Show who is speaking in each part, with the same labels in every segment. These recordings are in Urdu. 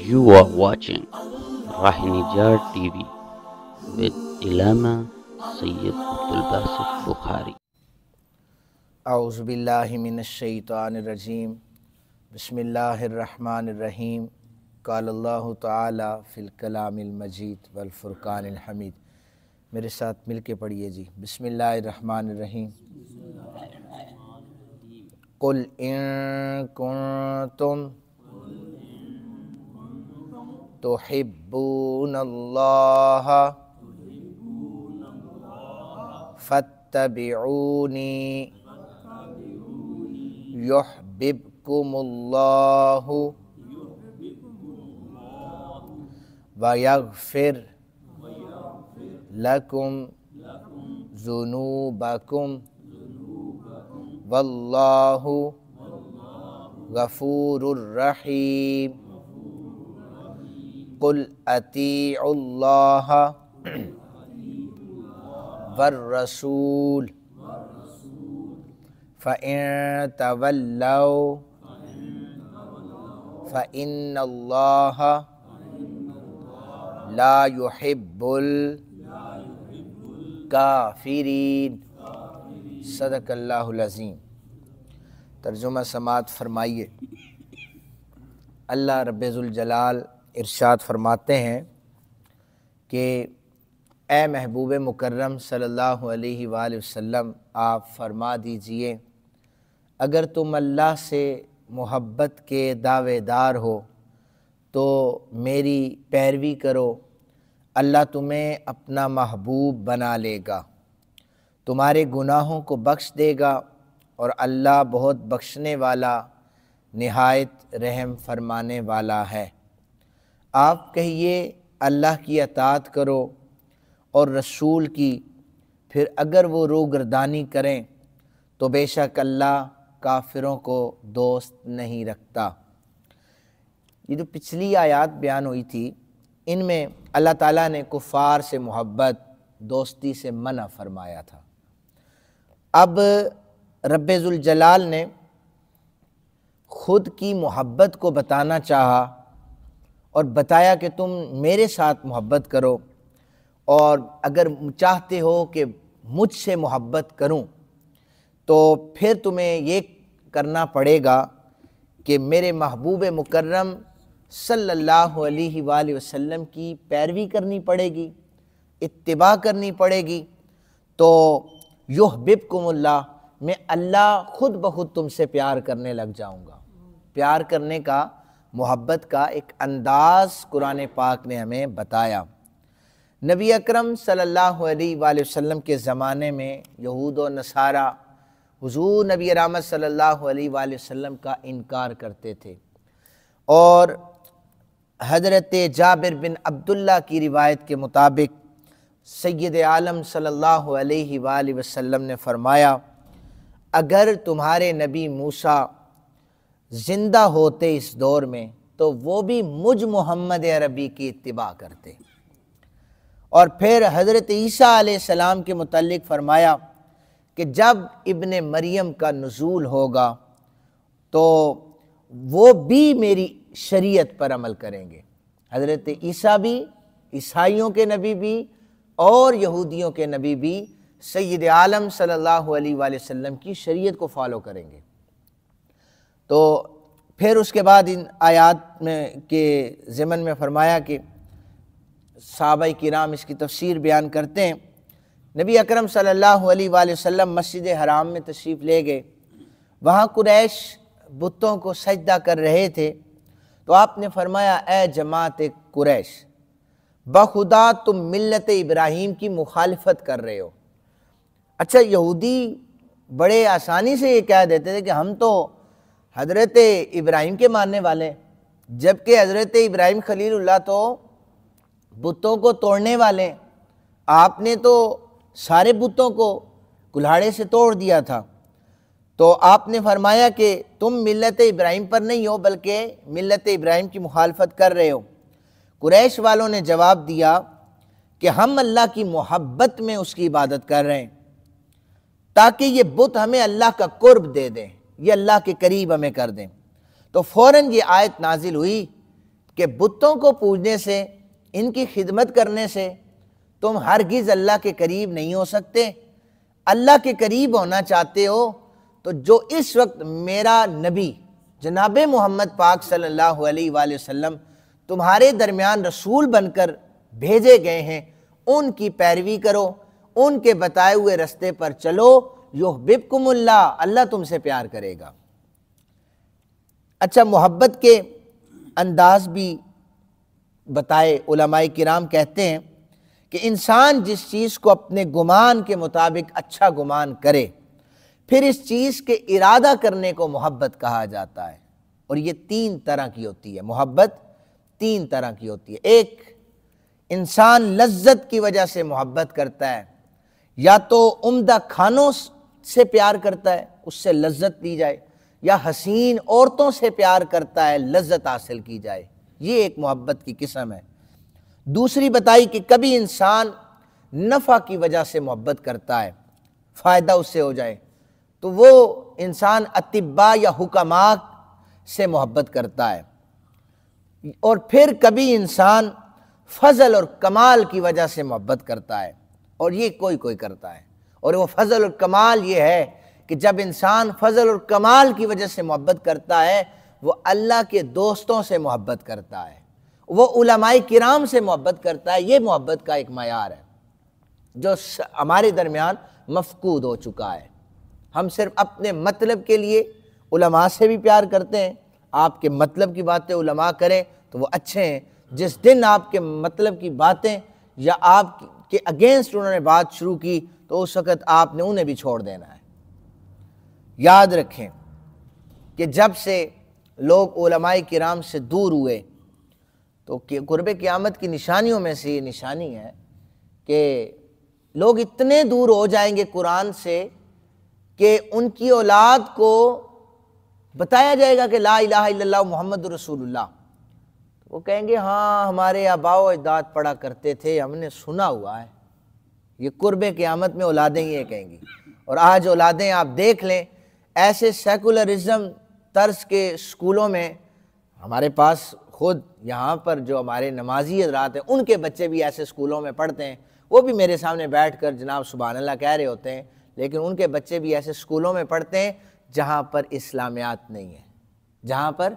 Speaker 1: You are watching Rahinijar TV with Ilama Sayyid Abdul Basit Bukhari.
Speaker 2: اعوذ باللہ من الشیطان الرجیم بسم اللہ الرحمن الرحیم قال اللہ تعالی فی الکلام المجید والفرقان الحمید۔ میرے ساتھ مل کے پڑھیے جی، بسم اللہ الرحمن الرحیم۔ قل ان کنتم تحبون اللہ فاتبعونی یحببکم اللہ ویغفر لکم ذنوبکم واللہ غفور الرحیم۔ قل اطیعوا اللہ والرسول فَإِن تَوَلَّوْا فَإِنَّ اللَّهَ لَا يُحِبُّ الْكَافِرِينَ۔ صدق اللہ العظیم۔ ترجمہ سماعت فرمائیے۔ اللہ رب ذوالجلال ارشاد فرماتے ہیں کہ اے محبوب مکرم صلی اللہ علیہ وآلہ وسلم، آپ فرما دیجئے اگر تم اللہ سے محبت کے دعوے دار ہو تو میری پیروی کرو، اللہ تمہیں اپنا محبوب بنا لے گا، تمہارے گناہوں کو بخش دے گا، اور اللہ بہت بخشنے والا نہایت رحم فرمانے والا ہے۔ آپ کہیے اللہ کی اطاعت کرو اور رسول کی، پھر اگر وہ روگردانی کریں تو بے شک اللہ کافروں کو دوست نہیں رکھتا۔ یہ جو پچھلی آیات بیان ہوئی تھی، ان میں اللہ تعالیٰ نے کفار سے محبت، دوستی سے منع فرمایا تھا۔ اب رب ذوالجلال نے خود کی محبت کو بتانا چاہا اور بتایا کہ تم میرے ساتھ محبت کرو، اور اگر چاہتے ہو کہ مجھ سے محبت کروں تو پھر تمہیں یہ کرنا پڑے گا کہ میرے محبوب مکرم صلی اللہ علیہ وآلہ وسلم کی پیروی کرنی پڑے گی، اتباع کرنی پڑے گی، تو یحببکم اللہ، میں اللہ خود بخود تم سے پیار کرنے لگ جاؤں گا۔ پیار کرنے کا، محبت کا ایک انداز قرآن پاک نے ہمیں بتایا۔ نبی اکرم صلی اللہ علیہ وآلہ وسلم کے زمانے میں یہود و نصارہ حضور نبی رحمت صلی اللہ علیہ وآلہ وسلم کا انکار کرتے تھے، اور حضرت جابر بن عبداللہ کی روایت کے مطابق سید عالم صلی اللہ علیہ وآلہ وسلم نے فرمایا، اگر تمہارے نبی موسیٰ زندہ ہوتے اس دور میں تو وہ بھی مجھ محمد عربی کی اتباع کرتے۔ اور پھر حضرت عیسیٰ علیہ السلام کے متعلق فرمایا کہ جب ابن مریم کا نزول ہوگا تو وہ بھی میری شریعت پر عمل کریں گے۔ حضرت عیسیٰ بھی، عیسائیوں کے نبی بھی اور یہودیوں کے نبی بھی سید عالم صلی اللہ علیہ وآلہ وسلم کی شریعت کو فالو کریں گے۔ تو پھر اس کے بعد ان آیات میں کے ضمن میں فرمایا کہ صحابہ کرام اس کی تفسیر بیان کرتے ہیں، نبی اکرم صلی اللہ علیہ وآلہ وسلم مسجد حرام میں تشریف لے گئے، وہاں قریش بتوں کو سجدہ کر رہے تھے، تو آپ نے فرمایا اے جماعت قریش، بخدا تم ملت ابراہیم کی مخالفت کر رہے ہو۔ اچھا، یہودی بڑے آسانی سے یہ کہہ دیتے تھے کہ ہم تو حضرت ابراہیم کے ماننے والے، جبکہ حضرت ابراہیم خلیل اللہ تو بتوں کو توڑنے والے، آپ نے تو سارے بتوں کو کلہاڑے سے توڑ دیا تھا۔ تو آپ نے فرمایا کہ تم ملت ابراہیم پر نہیں ہو بلکہ ملت ابراہیم کی مخالفت کر رہے ہو۔ قریش والوں نے جواب دیا کہ ہم اللہ کی محبت میں اس کی عبادت کر رہے ہیں، تاکہ یہ بت ہمیں اللہ کا قرب دے دیں، یہ اللہ کے قریب ہمیں کر دیں۔ تو فوراً یہ آیت نازل ہوئی کہ بتوں کو پوجنے سے، ان کی خدمت کرنے سے تم ہرگز اللہ کے قریب نہیں ہو سکتے۔ اللہ کے قریب ہونا چاہتے ہو تو جو اس وقت میرا نبی جناب محمد پاک صلی اللہ علیہ وآلہ وسلم تمہارے درمیان رسول بن کر بھیجے گئے ہیں، ان کی پیروی کرو، ان کے بتائے ہوئے رستے پر چلو، یحببکم اللہ، اللہ تم سے پیار کرے گا۔ اچھا، محبت کے انداز بھی بتائے علماء کرام، کہتے ہیں کہ انسان جس چیز کو اپنے گمان کے مطابق اچھا گمان کرے، پھر اس چیز کے ارادہ کرنے کو محبت کہا جاتا ہے۔ اور یہ تین طرح کی ہوتی ہے، محبت تین طرح کی ہوتی ہے۔ ایک، انسان لذت کی وجہ سے محبت کرتا ہے، یا تو عمدہ کھانوں سے پیار کرتا ہے، اس سے لذت لی جائے، یا حسین عورتوں سے پیار کرتا ہے، لذت حاصل کی جائے، یہ ایک محبت کی قسم ہے۔ دوسری بتائی کہ کبھی انسان نفع کی وجہ سے محبت کرتا ہے، فائدہ اس سے ہو جائے، تو وہ انسان اطباء یا حکماء سے محبت کرتا ہے۔ اور پھر کبھی انسان فضل اور کمال کی وجہ سے محبت کرتا ہے، اور یہ کوئی کوئی کرتا ہے۔ اور وہ فضل اور کمال یہ ہے کہ جب انسان فضل اور کمال کی وجہ سے محبت کرتا ہے، وہ اللہ کے دوستوں سے محبت کرتا ہے، وہ علماء کرام سے محبت کرتا ہے۔ یہ محبت کا ایک معیار ہے جو ہمارے درمیان مفقود ہو چکا ہے۔ ہم صرف اپنے مطلب کے لیے علماء سے بھی پیار کرتے ہیں، آپ کے مطلب کی باتیں علماء کریں تو وہ اچھے ہیں، جس دن آپ کے مطلب کی باتیں یا آپ کے اگینسٹ انہوں نے بات شروع کی تو اس وقت آپ نے انہیں بھی چھوڑ دینا ہے۔ یاد رکھیں کہ جب سے لوگ علماء کرام سے دور ہوئے تو قرب قیامت کی نشانیوں میں سے یہ نشانی ہے کہ لوگ اتنے دور ہو جائیں گے قرآن سے کہ ان کی اولاد کو بتایا جائے گا کہ لا الہ الا اللہ محمد رسول اللہ، وہ کہیں گے ہاں ہمارے آباء و اجداد پڑھا کرتے تھے، ہم نے سنا ہوا ہے۔ یہ قرب قیامت میں اولادیں یہ کہیں گی۔ اور آج اولادیں آپ دیکھ لیں، ایسے سیکولرزم طرز کے اسکولوں میں، ہمارے پاس خود یہاں پر جو ہمارے نمازی حضرات ہیں ان کے بچے بھی ایسے اسکولوں میں پڑھتے ہیں، وہ بھی میرے سامنے بیٹھ کر جناب سبحان اللہ کہہ رہے ہوتے ہیں، لیکن ان کے بچے بھی ایسے اسکولوں میں پڑھتے ہیں جہاں پر اسلامیات نہیں ہے، جہاں پر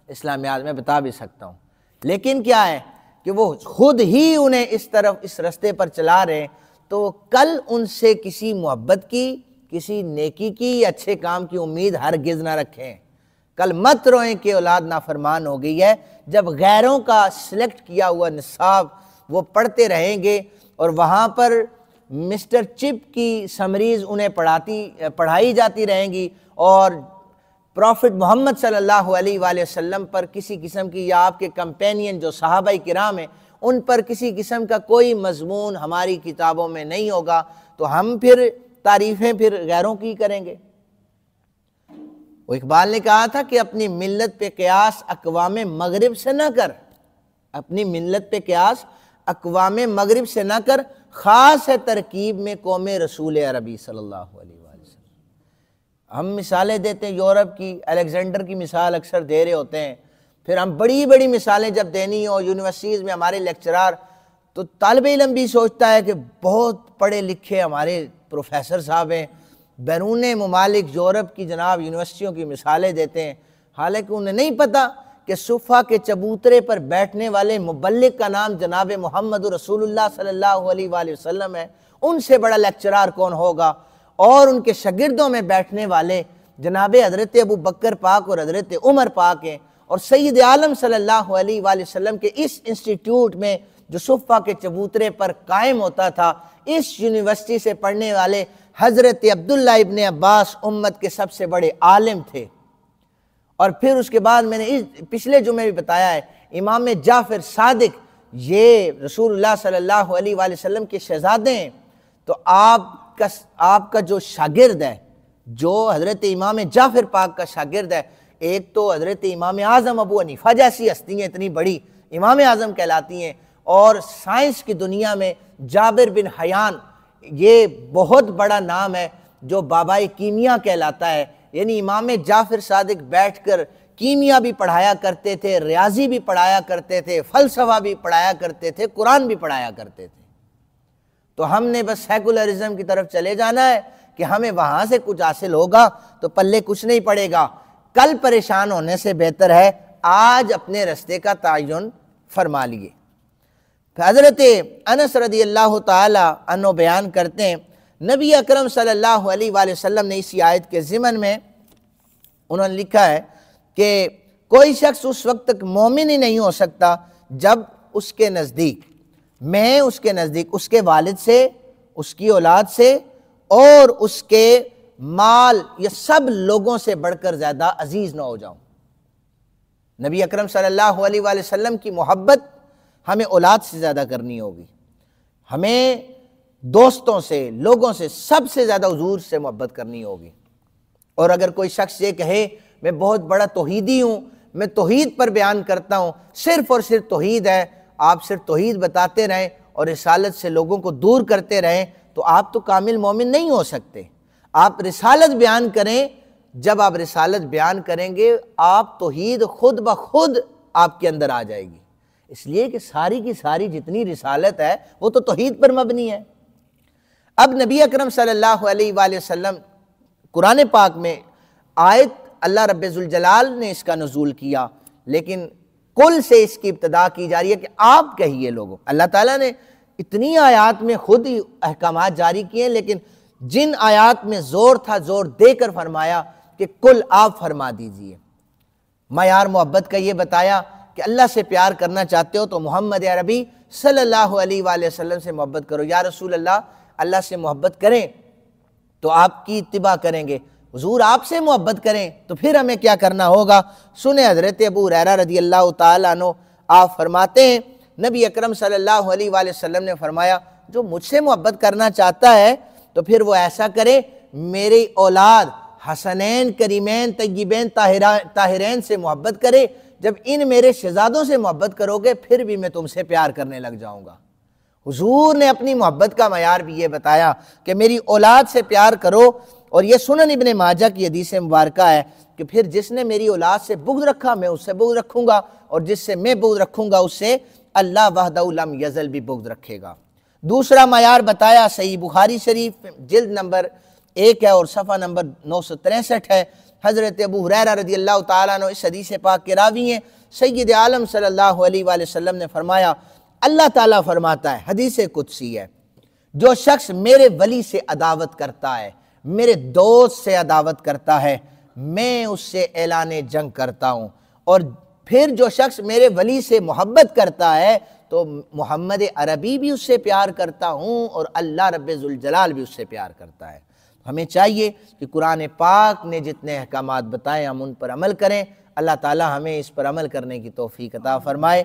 Speaker 2: اسلامیات میں بتا بھی سکتا ہوں۔ لیکن کیا ہے کہ وہ خود ہی انہیں اس طرف اس رستے پر چلا رہے ہیں، تو کل ان سے کسی محبت کی، کسی نیکی کی یا اچھے کام کی امید ہرگز نہ رکھیں۔ کل مت روئیں کہ اولاد نافرمان ہو گئی ہے، جب غیروں کا سلیکٹ کیا ہوا نصاب وہ پڑھتے رہیں گے اور وہاں پر مسٹر چپ کی سمریز انہیں پڑھائی جاتی رہیں گی، اور پروفٹ محمد صلی اللہ علیہ وآلہ وسلم پر کسی قسم کی، یا آپ کے کمپینین جو صحابہ کرام ہیں ان پر کسی قسم کا کوئی مضمون ہماری کتابوں میں نہیں ہوگا، تو ہم پھر تعریفیں پھر غیروں کی کریں گے۔ وہ اقبال نے کہا تھا کہ اپنی ملت پہ قیاس اقوام مغرب سے نہ کر، اپنی ملت پہ قیاس اقوام مغرب سے نہ کر، خاص ہے ترکیب میں قوم رسول عربی صلی اللہ علیہ وآلہ وسلم۔ ہم مثالیں دیتے ہیں یورپ کی، الیگزینڈر کی مثال اکثر دے رہے ہوتے ہیں، پھر ہم بڑی بڑی مثالیں جب دینی ہو یونیورسٹیز میں ہمارے لیکچرار، تو طالب علم بھی سوچتا ہے کہ بہت پڑھے لکھے ہمارے پروفیسر صاحب ہیں، بیرون ممالک یورپ کی جناب یونیورسٹیوں کی مثالیں دیتے ہیں، حالانکہ انہیں نہیں پتہ کہ صفحہ کے چبوترے پر بیٹھنے والے مبلغ کا نام جناب محمد رسول اللہ صلی اللہ علیہ وآلہ وسلم ہے، ان سے بڑا لیکچرار کون ہوگا، اور ان کے شاگردوں میں بیٹھنے والے جناب حضرت ابو بکر پاک اور حضرت عمر پاک ہیں، اور سید عالم صلی اللہ علیہ وآلہ وسلم کے اس انسٹیٹیوٹ میں جو صفحہ کے چبوترے پر قائم ہوتا تھا، اس یونیورسٹی سے پڑھنے والے حضرت عبداللہ ابن عباس امت کے سب سے بڑے عالم تھے۔ اور پھر اس کے بعد میں نے پچھلے جمعے بھی بتایا ہے، امام جعفر صادق یہ رسول اللہ صلی اللہ علیہ وآلہ وسلم کے شہزادے ہیں، تو آپ کا جو شاگرد ہے، جو حضرت امام جعفر پاک کا شاگرد ہے، ایک تو حضرت امام اعظم ابو حنیفہ جیسی ہستیاں اتنی بڑی امام اعظم کہلاتی ہیں، اور سائنس کی دنیا میں جابر بن حیان یہ بہت بڑا نام ہے جو بابائے کیمیا کہلاتا ہے۔ یعنی امام جعفر صادق بیٹھ کر کیمیا بھی پڑھایا کرتے تھے، ریاضی بھی پڑھایا کرتے تھے، فلسفہ بھی پڑھایا کرتے تھے، قرآن بھی پڑھایا کرتے تھے۔ تو ہم نے بس سیکولرزم کی طرف چلے جانا ہے کہ ہمیں وہاں سے کچھ حاصل ہوگا تو پلے کچھ نہیں پڑے گا۔ کل پریشان ہونے سے بہتر ہے آج اپنے رستے کا تعین فرما لیے۔ حضرت انس رضی اللہ تعالی عنہ بیان کرتے ہیں، نبی اکرم صلی اللہ علیہ وآلہ وسلم نے اسی آیت کے ضمن میں انہوں نے لکھا ہے کہ کوئی شخص اس وقت تک مومن ہی نہیں ہو سکتا جب اس کے نزدیک اس کے والد سے، اس کی اولاد سے اور اس کے مال یہ سب لوگوں سے بڑھ کر زیادہ عزیز نہ ہو جاؤں۔ نبی اکرم صلی اللہ علیہ وآلہ وسلم کی محبت ہمیں اولاد سے زیادہ کرنی ہوگی، ہمیں دوستوں سے، لوگوں سے سب سے زیادہ حضور سے محبت کرنی ہوگی۔ اور اگر کوئی شخص یہ کہے میں بہت بڑا توحیدی ہوں، میں توحید پر بیان کرتا ہوں، صرف اور صرف توحید ہے، آپ صرف توحید بتاتے رہیں اور رسالت سے لوگوں کو دور کرتے رہیں، تو آپ تو کامل مومن نہیں ہو سکتے۔ آپ رسالت بیان کریں، جب آپ رسالت بیان کریں گے آپ توحید خود بخود آپ کے اندر آ جائے گی، اس لیے کہ ساری کی ساری جتنی رسالت ہے وہ تو توحید پر مبنی ہے۔ اب نبی اکرم صلی اللہ علیہ وآلہ وسلم قرآن پاک میں آیت اللہ رب ذوالجلال نے اس کا نزول کیا، لیکن کل سے اس کی ابتدا کی جا رہی ہے کہ آپ کہیے لوگوں۔ اللہ تعالیٰ نے اتنی آیات میں خود ہی احکامات جاری کیے، لیکن جن آیات میں زور تھا زور دے کر فرمایا کہ کل آپ فرما دیجئے۔ معیار محبت کا یہ بتایا کہ اللہ سے پیار کرنا چاہتے ہو تو محمد عربی صلی اللہ علیہ وآلہ وسلم سے محبت کرو۔ یا رسول اللہ سے محبت کریں تو آپ کی اتباع کریں گے، حضور آپ سے محبت کریں تو پھر ہمیں کیا کرنا ہوگا؟ سنیں حضرت ابو ہریرہ رضی اللہ تعالیٰ عنہ آپ فرماتے ہیں نبی اکرم صلی اللہ علیہ وآلہ وسلم نے فرمایا جو مجھ سے محبت کرنا چاہتا ہے تو پھر وہ ایسا کرے میری اولاد حسنین کریمین طیبین طاہرین سے محبت کرے۔ جب ان میرے شہزادوں سے محبت کرو گے پھر بھی میں تم سے پیار کرنے لگ جاؤں گا۔ حضور نے اپنی محبت کا معیار بھی یہ بتایا کہ میری اولاد سے پیار کرو، اور یہ سنن ابن ماجہ کی حدیث مبارکہ ہے کہ پھر جس نے میری اولاد سے بغض رکھا میں اس سے بغض رکھوں گا، اور جس سے میں بغض رکھوں گا اس سے اللہ وحدہ لم یزل بھی بغض رکھے گا۔ دوسرا معیار بتایا صحیح بخاری شریف جلد نمبر 1 ہے اور صفحہ نمبر 963 ہے۔ حضرت ابو ہریرہ رضی اللہ تعالیٰ عنہ اس حدیث پاک کے راوی ہیں۔ سید عالم صلی اللہ علیہ وآلہ وسلم نے فرمایا اللہ تعالیٰ فرماتا ہے، حدیث قدسی ہے، جو شخص میرے ولی سے عداوت کرتا ہے، میرے دوست سے عداوت کرتا ہے، میں اس سے اعلان جنگ کرتا ہوں۔ اور پھر جو شخص میرے ولی سے محبت کرتا ہے تو محمد عربی بھی اس سے پیار کرتا ہوں اور اللہ رب ذوالجلال بھی اس سے پیار کرتا ہے۔ ہمیں چاہیے کہ قرآن پاک نے جتنے احکامات بتائے ہم ان پر عمل کریں۔ اللہ تعالی ہمیں اس پر عمل کرنے کی توفیق عطا فرمائے۔